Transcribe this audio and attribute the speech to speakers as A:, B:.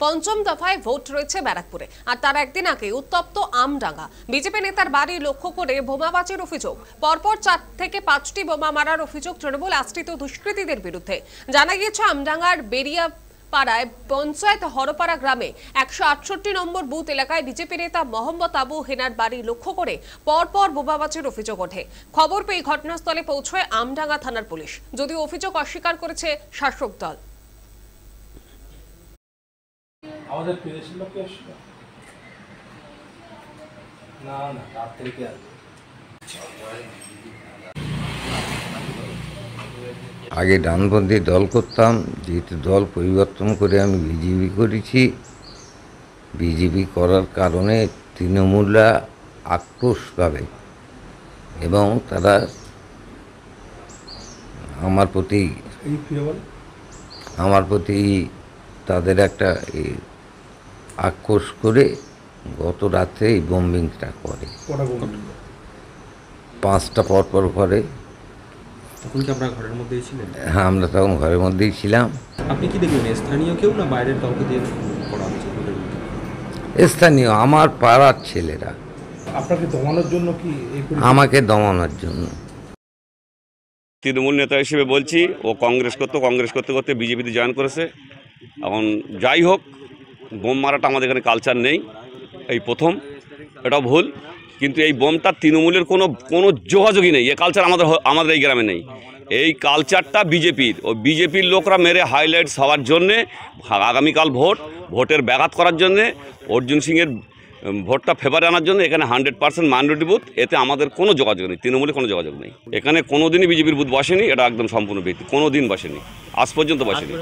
A: পঞ্চম দফায় ভোট রয়েছে ব্যারাকপুরে, আর তার একদিন আগে উত্তপ্ত আমডাঙ্গা। বিজেপি নেতার বাড়ি লক্ষ্য করে বোমাবাজির অভিযোগ। পরপর 4 থেকে 5টি বোমা মারার অভিযোগ তৃণমূল আশ্রিত দুষ্কৃতীদের বিরুদ্ধে। জানা গিয়েছে আমডাঙ্গার বেরিয়া পাড়ায় পঞ্চায়েত হরপাড়া গ্রামে 168 নম্বর বুথ এলাকায় বিজেপি নেতা মোহাম্মদ আবু হেনার বাড়ি লক্ষ্য করে পরপর বোমাবাজির অভিযোগ ওঠে। খবর পেয়ে ঘটনাস্থলে পৌঁছয় আমডাঙ্গা থানার পুলিশ, যদিও অভিযোগ অস্বীকার করেছে শাসক দল।
B: আমাদের পেরেছিল লোকে আসলো না না তার থেকে
C: আগে ডানপন্থী দল করতাম, যেহেতু দল পরিবর্তন করে আমি বিজেপি করেছি। বিজেপি করার কারণে তৃণমূলরা আক্রোশ পাবে এবং তারা আমার প্রতি তাদের একটা আক্রোশ করে গত রাতে এই বোম্বিংটা করে। 5টা পরপর করে।
D: তখন কি আপনারা ঘরের মধ্যেই ছিলেন?
C: হ্যাঁ, আমরা তখন ঘরের মধ্যেই ছিলাম।
D: আপনি কি দেখলেন, স্থানীয় কেউ না বাইরের কাউকে দিয়ে করা হয়েছে?
C: স্থানীয় আমার পাড়ার ছেলেরা।
B: আপনাকে দমানোর জন্য কি?
C: আমাকে দমানোর জন্য।
E: তৃণমূল নেতা হিসেবে বলছি, ও কংগ্রেস করতে করতে বিজেপিতে জয়েন করেছে। এখন যাই হোক, বোম মারাটা আমাদের এখানে কালচার নেই, এই প্রথম। এটাও ভুল, কিন্তু এই বোমটা তৃণমূলের কোনো যোগাযোগই নেই। এই কালচার আমাদের এই গ্রামে নেই। এই কালচারটা বিজেপির। ও বিজেপির লোকরা মেরে হাইলাইটস হওয়ার জন্যে, আগামীকাল ভোটের ব্যাঘাত করার জন্যে, অর্জুন সিংয়ের ভোটটা ফেভারে আনার জন্য এখানে 100% মাইনরিটি বুথ। এতে আমাদের কোনো যোগাযোগ নেই, তৃণমূলে কোনো যোগাযোগ নেই। এখানে কোনোদিনই বিজেপির বুথ বসেনি, এটা একদম সম্পূর্ণ ব্যক্তি। কোনো দিন বসেনি, আজ পর্যন্ত বসেনি।